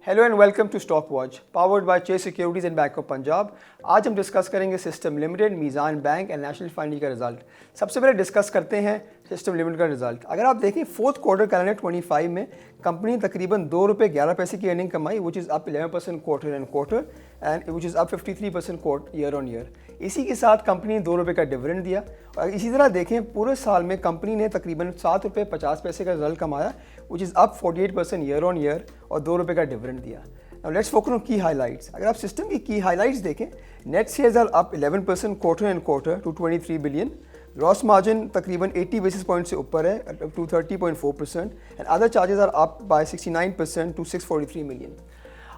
Hello and welcome to Stock Watch powered by Chase Securities and Bank of Punjab. आज हम discuss करेंगे System Limited, Meezan Bank and National Finance का result. सबसे पहले discuss करते हैं सिस्टम लिमिटेड का रिजल्ट। अगर आप देखें फोर्थ क्वार्टर कैलेंडर 25 में कंपनी तकरीबन ₹2.11 की अर्निंग कमाई, which is up 11% quarter and quarter and which is up 53% year on year. इसी के साथ कंपनी ने ₹2 का डिविडेंड दिया। और इसी तरह देखें पूरे साल में कंपनी ने तकरीबन ₹7.50 का रिजल्ट कमाया, which is up 48% year on year, और ₹2 का डिविडेंड दिया। Now let's focus on key highlights. अगर आप सिस्टम की हाइलाइट्स देखें, net sales are up 11% quarter and quarter to 23 billion. Gross margin तकरीबन 80 बेसिस पॉइंट से ऊपर है to 30.4% and other charges are up by 69% to 643 million.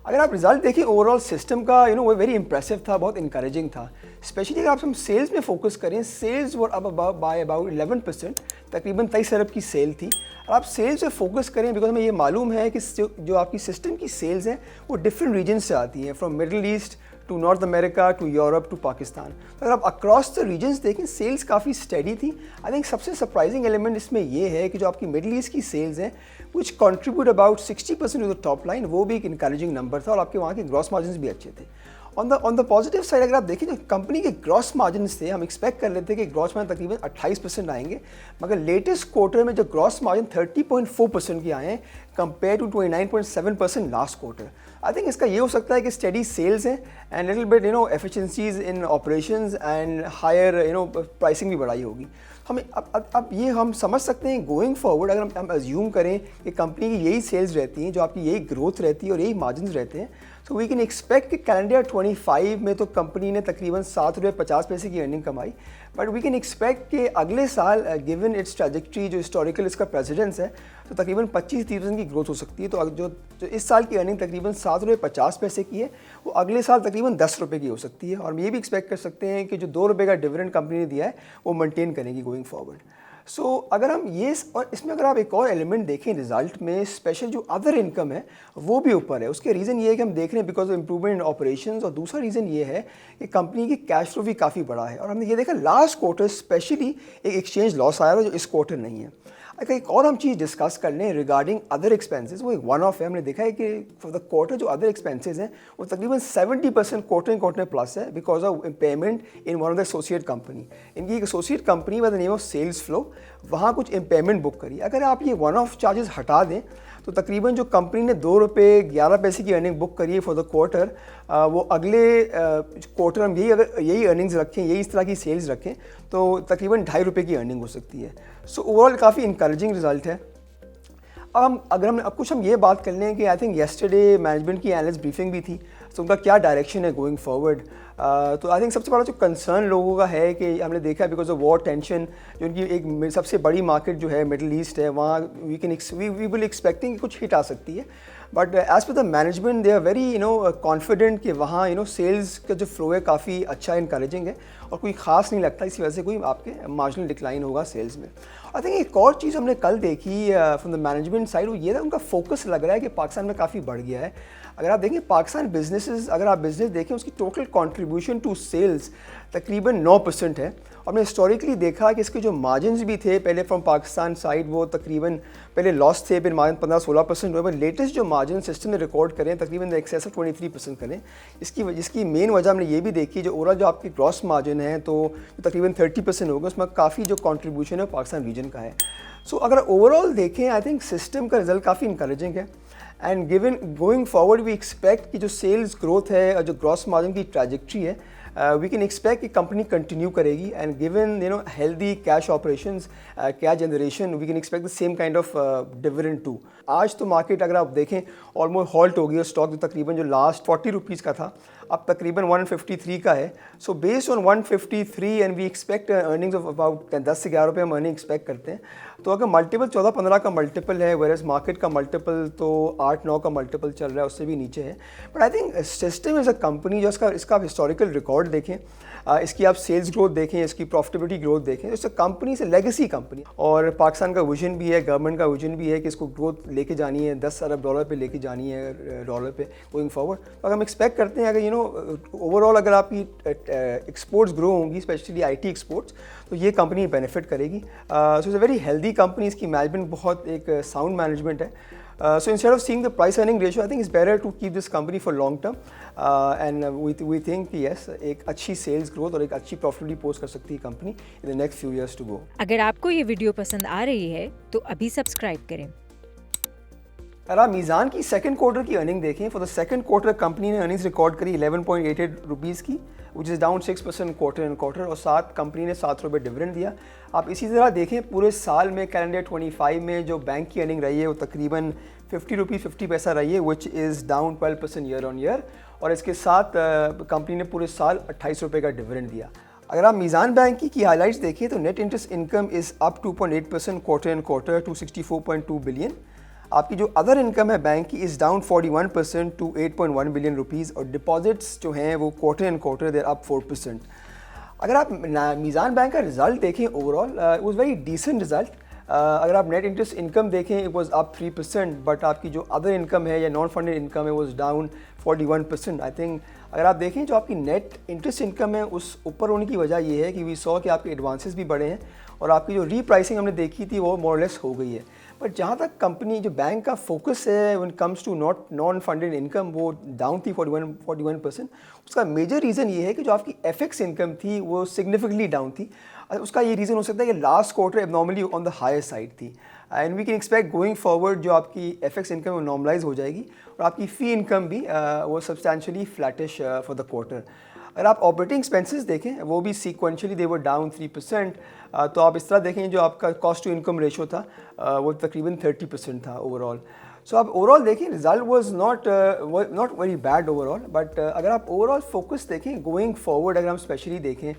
अगर आप रिजल्ट देखें ओवरऑल सिस्टम का वो वेरी इंप्रेसिव था, बहुत इंकरेजिंग था। स्पेशली अगर आप हम सेल्स में फोकस करें, sales were up by about 11%, तकरीबन 23 अरब की सेल थी। और आप सेल्स पे फोकस करें बिकॉज हमें ये मालूम है कि जो आपकी सिस्टम की सेल्स हैं वो डिफरेंट रीजन से आती हैं, from Middle East to North America to Europe to Pakistan. तो अगर आप अक्रॉस द रीजन्स देखें सेल्स काफ़ी स्टेडी थी। आई थिंक सबसे सरप्राइजिंग एलिमेंट इसमें ये है कि जो आपकी मिडल ईस्ट की सेल्स हैं which contribute about 60% to the top line, वो भी एक इंकरेजिंग नंबर था और आपके वहाँ के ग्रॉस मार्जिन भी अच्छे थे। ऑन द पॉजिटिव साइड अगर आप देखें, जो कंपनी के ग्रॉस मार्जिन थे, हम एक्सपेक्ट कर लेते कि ग्रॉस मार्जिन तकरीबन 28% आएंगे, मगर लेटेस्ट क्वार्टर में जो ग्रॉस मार्जिन 30.4% के आए हैं compare to 29.7% last quarter. I think इसका ये हो सकता है कि स्टेडी सेल्स हैं and little bit efficiencies in operations and higher pricing भी बढ़ाई होगी। हमें अब ये हम समझ सकते हैं गोइंग फॉरवर्ड, अगर हम अज्यूम करें कि कंपनी की यही सेल्स रहती हैं, जो आपकी यही ग्रोथ रहती है और यही मार्जिन रहते हैं, तो वी कैन एक्सपेक्ट कि कैलेंडर 25 में तो कंपनी ने तकरीबन ₹7.50 की अर्निंग कमाई, बट वी कैन एक्सपेक्ट कि अगले साल गिवन इट्स ट्रैजेक्टरी, जो हिस्टोरिकल इसका प्रेसिडेंस है, तो तकरीबन 25-30% की ग्रोथ हो सकती है। तो जो इस साल की अर्निंग तकरीबन ₹7.50 की है, वो अगले साल तकरीबन ₹10 की हो सकती है। और हम ये भी एक्सपेक्ट कर सकते हैं कि जो ₹2 का डिविडेंड कंपनी ने दिया है वो मेंटेन करेगी गोइंग फॉरवर्ड। सो अगर हम ये, और इसमें अगर आप एक और एलिमेंट देखें रिजल्ट में, स्पेशल जो अदर इनकम है वो भी ऊपर है। उसके रीज़न ये है कि हम देख रहे हैं because of improvement in operations, और दूसरा रीज़न ये है कि कंपनी की कैश फ्लो भी काफ़ी बड़ा है। और हमने ये देखा लास्ट क्वार्टर स्पेशली एक एक्सचेंज लॉस आया था जो इस क्वार्टर नहीं है। अगर एक और हम चीज़ डिस्कस कर लें रिगार्डिंग अदर एक्सपेंसेस, वो एक वन ऑफ है। हमने देखा है कि फॉर द क्वार्टर जो अदर एक्सपेंसेस हैं वो तकरीबन 70% क्वार्टर प्लस है because of impairment in one of the associate company. इनकी एक associate company by the name of sales flow, वहाँ कुछ इम्पेयरमेंट बुक करी। अगर आप ये वन ऑफ चार्जेस हटा दें तो तकरीबन जो कंपनी ने ₹2.11 की अर्निंग बुक करी है फॉर द क्वार्टर, वो अगले क्वार्टर हम यही अर्निंग्स रखें, यही इस तरह की सेल्स रखें, तो तकरीबन ₹2.5 की अर्निंग हो सकती है। सो ओवरऑल काफ़ी इंकरेजिंग रिजल्ट है। अब कुछ हम ये बात कर लें कि आई थिंक येस्टरडे मैनेजमेंट की एनालिस्ट ब्रीफिंग भी थी, तो उनका क्या डायरेक्शन है गोइंग फॉरवर्ड। तो आई थिंक सबसे बड़ा जो कंसर्न लोगों का है कि हमने देखा है बिकॉज ऑफ वॉर टेंशन, जो उनकी एक सबसे बड़ी मार्केट जो है मिडल ईस्ट है, वहाँ वी विल एक्सपेक्टिंग कि कुछ हिट आ सकती है। But as per the management they are very confident कि वहाँ सेल्स का जो फ्लो है काफ़ी अच्छा इंकरेजिंग है और कोई ख़ास नहीं लगता इसी वजह से कोई आपके मार्जिनल डिक्लाइन होगा सेल्स में। आई थिंक एक और चीज़ हमने कल देखी फ्रॉम द मैनेजमेंट साइड, वो ये था उनका फोकस लग रहा है कि पाकिस्तान में काफ़ी बढ़ गया है। अगर आप देखें पाकिस्तान बिजनेसेस, अगर आप बिजनेस देखें उसकी टोटल कंट्रीब्यूशन टू सेल्स तकरीबन 9% है। और हमने हिस्टोरिकली देखा कि इसके जो मार्जिन भी थे पहले फ्रॉम पाकिस्तान साइड, वो तकरीबन पहले लॉस थे, फिर मार्जिन 15-16% हुए, बट लेटेस्ट जो मार्जिन सिस्टम में रिकॉर्ड करें तकरीबन एक्सेस ऑफ 23% करें। जिसकी मेन वजह हमने ये भी देखी, जो ओवरऑल जो आपकी ग्रॉस मार्जिन है तो तकरीबन 30% हो गए, उसमें काफ़ी जो कॉन्ट्रीब्यूशन है पाकिस्तान रीजन का है। सो अगर ओवरऑल देखें आई थिंक सिस्टम का रिजल्ट काफ़ी इंकरेजिंग है and given going forward we expect कि जो सेल्स ग्रोथ है और जो ग्रॉस मार्जिन की ट्रैजेक्टरी है, वी कैन एक्सपेक्ट कि कंपनी कंटिन्यू करेगी and given healthy cash operations, cash generation, we can expect the same kind of dividend too. आज तो मार्केट अगर आप देखें ऑलमोस्ट हॉल्ट हो गई और स्टॉक जो तकरीबन जो लास्ट ₹40 का था अब तकरीबन 153 का है। So based on 153 and we expect earnings of about 10 से 11 रुपये हम अर्निंग एक्सपेक्ट करते हैं। तो अगर मल्टीपल 14-15 का मल्टीपल है, वेरएस मार्केट का मल्टीपल तो 8-9 का मल्टीपल चल रहा है, उससे भी नीचे है। But I think system is a company जो इसका आप हिस्टोरिकल रिकॉर्ड देखें, इसकी आप सेल्स ग्रोथ देखें, इसकी प्रॉफिटेबिलिटी ग्रोथ देखें, इस कंपनी से लेगेसी कंपनी, और पाकिस्तान का विजन भी है, गवर्नमेंट का विजन भी है कि इसको ग्रोथ लेके जानी है, $10 अरब पे लेके जानी है डॉलर पे गोइंग फॉरवर्ड। तो अगर हम एक्सपेक्ट करते हैं अगर ओवरऑल अगर आपकी एक्सपोर्ट्स ग्रो होंगी, स्पेशली आईटी एक्सपोर्ट्स, तो ये कंपनी बेनिफिट करेगी। So it's a very healthy company, इसकी मैनेजमेंट बहुत एक साउंड मैनेजमेंट है। So instead of seeing the price earning ratio, I think it's better to keep this company for long term, and we think yes, एक अच्छी sales growth और एक अच्छी profitability post कर सकती है company in the next few years to go। अगर आपको ये वीडियो पसंद आ रही है तो अभी सब्सक्राइब करें। अगर आप मीज़ान की सेकंड क्वार्टर की अर्निंग देखें, for the second quarter company ने अर्निंग्स रिकॉर्ड करी 11.88 रुपीज़ की, which is down 6% quarter and quarter, और साथ कंपनी ने 7 रुपये डिविडेंड दिया। आप इसी तरह देखें पूरे साल में कैलेंडर 25 में जो बैंक की अर्निंग रही है वो तकरीबन 50 रुपये 50 पैसा रही है, which is down 12% year on year, और इसके साथ कंपनी ने पूरे साल 28 रुपये का डिविडेंड दिया। अगर आप मीज़ान बैंक की हाइलाइट्स देखिए तो net interest income is up 2.8% quarter and quarter to 64.2 billion. आपकी जो अदर इनकम है बैंक की is down 41% to 8.1 billion rupees, और डिपॉजिट्स जो हैं वो quarter and quarter there up 4%। अगर आप मीज़ान बैंक का रिजल्ट देखें overall, it was very decent result. अगर आप नेट इंटरेस्ट इनकम देखें इट वाज अप 3%, बट आपकी जो अदर इनकम है या नॉन फंडेड इनकम है वाज डाउन 41%। आई थिंक अगर आप देखें जो आपकी नेट इंटरेस्ट इनकम है उस ऊपर होने की वजह ये है कि वी सॉ कि आपके एडवांसेस भी बढ़े हैं, और आपकी जो रीप्राइसिंग हमने देखी थी वो मोरलेस हो गई है। बट जहाँ तक कंपनी जो बैंक का फोकस है when comes to non funded income, वो डाउन थी 41%। उसका मेजर रीज़न ये है कि जो आपकी एफएक्स इनकम थी वो सिग्निफिकेंटली डाउन थी। उसका ये रीज़न हो सकता है कि last quarter abnormally on the higher side थी, and we can expect going forward जो आपकी एफएक्स इनकम वो नॉर्मलाइज हो जाएगी, और आपकी फ़ी इनकम भी वो substantially flattish for the quarter. अगर आप ऑपरेटिंग एक्सपेंसेस देखें वो भी सीक्वेंशियली दे वर डाउन 3%। तो आप इस तरह देखें जो आपका कॉस्ट टू इनकम रेशो था वो तकरीबन 30% था ओवरऑल। सो आप ओवरऑल देखें result was not very bad overall, but अगर आप ओवरऑल फोकस देखें गोइंग फॉरवर्ड, अगर हम स्पेशली देखें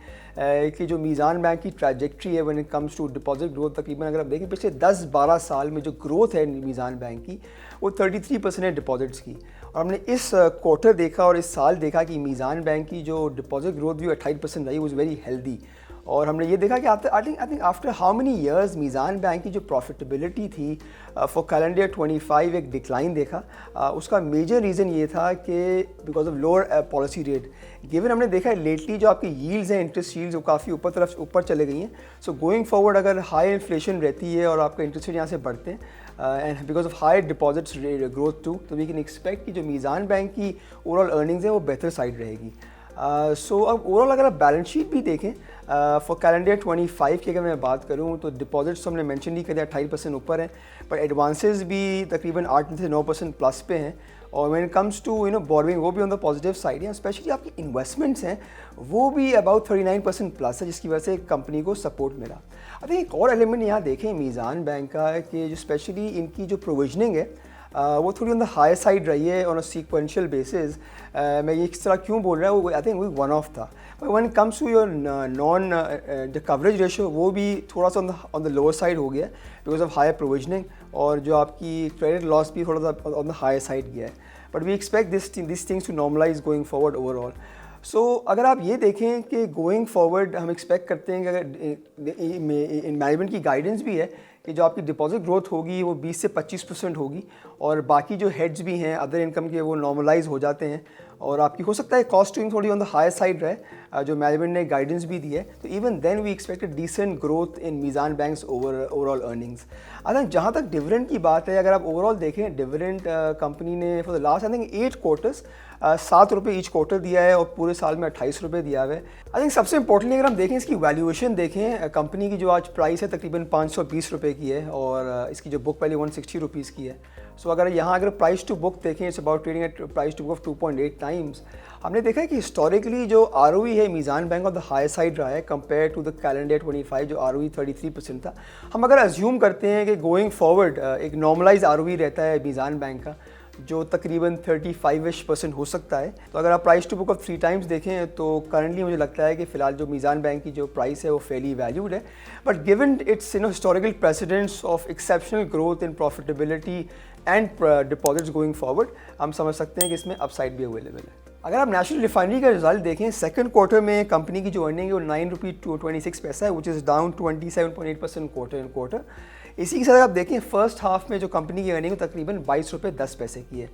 कि जो मीज़ान बैंक की ट्रैजेक्ट्री है when it comes to deposit growth, तकरीबन अगर आप देखें पिछले 10-12 साल में जो ग्रोथ है मीज़ान बैंक की वो 33% है डिपॉजिट्स की, और हमने इस क्वार्टर देखा और इस साल देखा कि मीज़ान बैंक की जो डिपॉजिट ग्रोथ भी 28% रही, वाज वेरी हेल्दी। और हमने ये देखा कि I think after how many years Meezan bank की जो प्रॉफिटेबिलिटी थी फॉर कैलेंडर 25 एक डिक्लाइन देखा। उसका मेजर रीज़न ये था कि because of lower policy rate, given हमने देखा है लेटली जो आपकी यील्ड्स हैं, इंटरेस्ट यील्ड्स वो काफ़ी ऊपर चले गई हैं। सो गोइंग फॉरवर्ड अगर हाई इन्फ्लेशन रहती है और आपका इंटरेस्ट रेट यहाँ से बढ़ते हैं and because of high deposits growth too, तो वी कैन एक्सपेक्ट कि जो मीज़ान बैंक की ओवरऑल अर्निंग्स है वो बेहतर साइड रहेगी। सो अब ओवरऑल अगर आप बैलेंस शीट भी देखें फॉर कैलेंडर 25 की अगर मैं बात करूं तो डिपॉजिट्स तो हमने मेंशन नहीं किया 28% ऊपर हैं, पर एडवांसेस भी तकरीबन 8 से 9% प्लस पे हैं, और when it comes to borrowing वो भी ऑन द पॉजिटिव साइड है। स्पेशली आपकी इन्वेस्टमेंट्स हैं वो भी अबाउट 39% प्लस है, जिसकी वजह से कंपनी को सपोर्ट मिला। अब एक और एलिमेंट यहाँ देखें मीज़ान बैंक का कि जो स्पेशली इनकी जो प्रोविजनिंग है वो थोड़ी ऑन द हायर साइड रही है ऑन अ सीक्वेंशियल बेसिस। मैं ये किस तरह क्यों बोल रहा हूँ, वो आई थिंक वो वन ऑफ था। When it comes to your non the coverage ratio वो भी थोड़ा सा ऑन द लोअर साइड हो गया बिकॉज ऑफ हायर प्रोविजनिंग, और जो आपकी क्रेडिट लॉस भी थोड़ा सा ऑन द हायर साइड गया है। But we expect this things to normalise going forward overall. So अगर आप ये देखें कि गोइंग फॉरवर्ड हम एक्सपेक्ट करते हैं कि अगर मैनेजमेंट की गाइडेंस भी है कि जो आपकी डिपॉजिट ग्रोथ होगी वो 20 से 25% होगी, और बाकी जो हेड्स भी हैं अदर इनकम के वो नॉर्मलाइज हो जाते हैं, और आपकी हो सकता है कॉस्ट टू इनकम थोड़ी ऑन द हायर साइड रहे जो मैनेजमेंट ने गाइडेंस भी दी है। तो even then we expect a decent growth in Meezan Bank's overall earnings. I think जहाँ तक डिविडेंड की बात है, अगर आप ओवरऑल देखें डिविडेंड कंपनी ने for the last I think 8 quarters 7 रुपये ईच क्वार्टर दिया है, और पूरे साल में 28 रुपये दिया हुआ है। आई थिंक सबसे इंपॉर्टेंटली अगर हम देखें इसकी वैल्यूएशन देखें, कंपनी की जो आज प्राइस है तकरीबन 520 रुपये की है, और इसकी जो बुक वैल्यू 160 रुपीज़ की है। सो अगर यहाँ अगर प्राइस टू बुक देखें it's about trading at price to book of 2.8 times. हमने देखा है कि हिस्टोरिकली जो ROE है Meezan Bank of the higher side रहा है कंपेयर टू द कैलेंडर 25 जो ROE 33% था। हम अगर अज्यूम करते हैं कि गोइंग फॉरवर्ड एक नॉर्मलाइज ROE रहता है मीज़ान बैंक का जो तकरीबन 35% हो सकता है, तो अगर आप price to book of 3 times देखें तो करंटली मुझे लगता है कि फ़िलहाल जो मीज़ान बैंक की जो प्राइस है वो फेली वैल्यूड है। But given its historical precedents of exceptional growth in profitability and deposits going forward, हम समझ सकते हैं कि इसमें अपसाइड भी अवेलेबल है। अगर आप नेशनल रिफाइनरी का रिजल्ट देखें सेकंड क्वार्टर में कंपनी की जो अर्निंग है वो 9 रुपये 26 पैसा है, which is down 27.8% quarter and quarter. इसी के साथ आप देखें फर्स्ट हाफ में जो कंपनी की अर्निंग तकरीबन 22 रुपये 10 पैसे की है।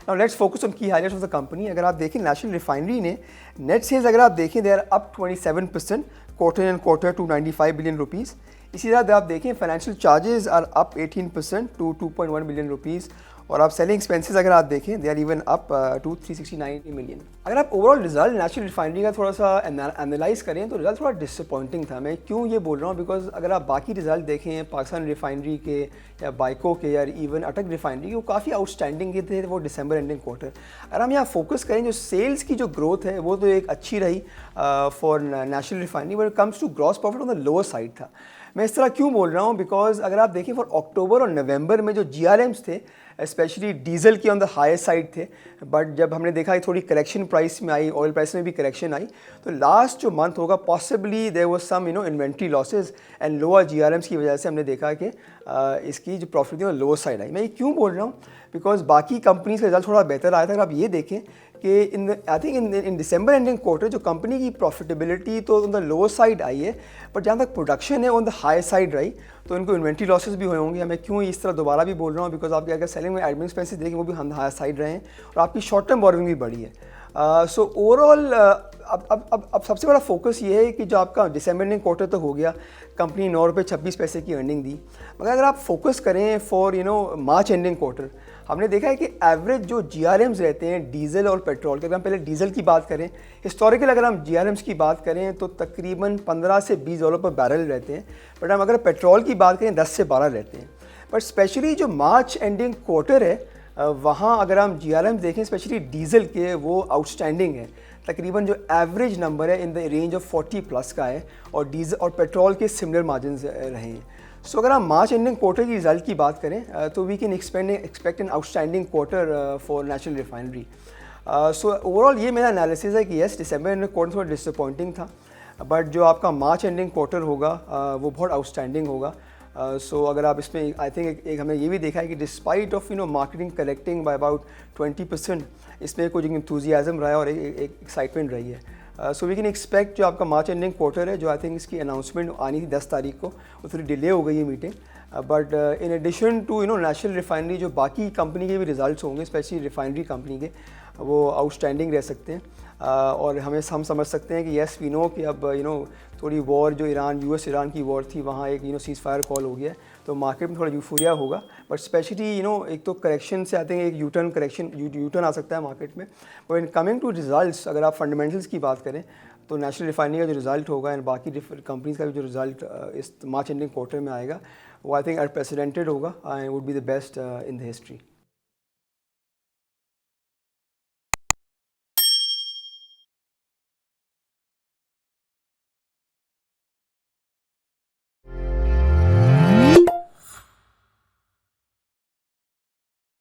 Now let's focus on key highlights of the company. अगर आप देखें नेशनल रिफाइनरी ने नेट सेल्स अगर आप देखें they are up 27% quarter and quarter to 95 billion rupees. इसी तरह आप देखें financial charges are up 18% to 2.1 billion rupees. और आप सेलिंग एक्सपेंसेस अगर आप देखें they are even up to 369 million. अगर आप ओवरऑल रिजल्ट नेशनल रिफाइनरी का थोड़ा सा एनालाइज करें तो रिजल्ट थोड़ा डिसअपॉइंटिंग था। मैं क्यों ये बोल रहा हूँ, बिकॉज अगर आप बाकी रिजल्ट देखें पाकिस्तान रिफाइनरी के या बाइको के या इवन अटक रिफाइनरी के, वो काफ़ी आउटस्टैंडिंग के थे वो दिसंबर एंडिंग क्वार्टर। अगर हम यहाँ फोकस करें जो सेल्स की जो ग्रोथ है वो तो एक अच्छी रही for national refinery, but comes to gross profit on the lower side था। मैं इस तरह क्यों बोल रहा हूँ, बिकॉज अगर आप देखें फॉर अक्टूबर और नवंबर में जो GRMs थे स्पेशली डीजल के ऑन द हायर साइड थे, बट जब हमने देखा कि थोड़ी करेक्शन प्राइस में आई, ऑयल प्राइस में भी करेक्शन आई, तो लास्ट जो मंथ होगा possibly there was some inventory losses and lower GRMs की वजह से हमने देखा कि इसकी जो प्रॉफिट थी वो लोअर साइड आई। मैं ये क्यों बोल रहा हूँ, बिकॉज बाकी कंपनीज का रिजल्ट थोड़ा बेहतर आया था। अगर आप ये देखें कि I think in December ending quarter जो कंपनी की प्रॉफिटेबिलिटी तो on the lower side I है, बट जहाँ तक प्रोडक्शन है ऑन द हाई साइड रही, तो इनको इन्वेंट्री लॉसेस भी हुए होंगे। मैं क्यों इस तरह दोबारा भी बोल रहा हूँ, बिकॉज आपके अगर सेलिंग में एडमिन एक्सपेंसेस देखें वो भी हम हाई साइड रहे हैं और आपकी शॉर्ट टर्म बोरोइंग भी बढ़ी है। सो ओवरऑल अब सबसे बड़ा फोकस ये है कि जो आपका दिसंबर एंडिंग क्वार्टर तो हो गया, कंपनी 9 रुपये 26 पैसे की अर्निंग दी, मगर अगर आप फोकस करें फॉर मार्च एंडिंग क्वार्टर, हमने देखा है कि एवरेज जो GRMs रहते हैं डीजल और पेट्रोल के, अगर हम पहले डीजल की बात करें हिस्टोरिकल, अगर हम GRMs की बात करें तो तकरीबन 15 से 20 डॉलर पर बैरल रहते हैं, बट हम अगर पेट्रोल की बात करें 10 से 12 रहते हैं। बट स्पेशली जो मार्च एंडिंग क्वार्टर है वहाँ अगर हम GRMs देखें स्पेशली डीजल के, वो आउटस्टैंडिंग है। तकरीबन जो एवरेज नंबर है in the range of 40 plus का है और डीजल और पेट्रोल के सिमिलर मार्जिन रहे हैं। सो अगर हम मार्च एंडिंग क्वार्टर की रिजल्ट की बात करें तो we can expect an outstanding quarter for national refinery. So overall ये मेरा एनालिसिस है कि यस दिसंबर एंडिंग क्वार्टर थोड़ा डिसअपॉइंटिंग था, बट जो आपका मार्च एंडिंग क्वार्टर होगा वो बहुत आउटस्टैंडिंग होगा। सो अगर आप इसमें आई थिंक एक हमने ये भी देखा है कि despite of marketing correcting by about 20%, इसमें कुछ इंथुजियाज्म रहा है और एक एक्साइटमेंट रही है। सो वी कैन एक्सपेक्ट जो आपका मार्च एंडिंग क्वार्टर है, जो आई थिंक इसकी अनाउंसमेंट आनी थी 10 तारीख को, वो थोड़ी डिले हो गई है meeting. But in addition to national refinery जो बाकी कंपनी के भी रिजल्ट्स होंगे स्पेशली रिफाइनरी कंपनी के, वो आउटस्टैंडिंग रह सकते हैं। और हम समझ सकते हैं कि येस वी नो कि अब थोड़ी वॉर जो US ईरान की वॉर थी वहाँ एक सीज़ फायर कॉल हो गया है, तो मार्केट में थोड़ा यूफोरिया होगा। बट स्पेशली एक तो करेक्शन से आते हैं, एक यूटर्न आ सकता है मार्केट में। But in coming to results, अगर आप फंडामेंटल्स की बात करें तो नेशनल रिफाइनरी का जो रिजल्ट होगा एंड बाकी कंपनीज का भी जो रिजल्ट इस मार्च एंडिंग क्वार्टर में आएगा, वो आई थिंक अनप्रेसिडेंटेड होगा and would be the best in the history.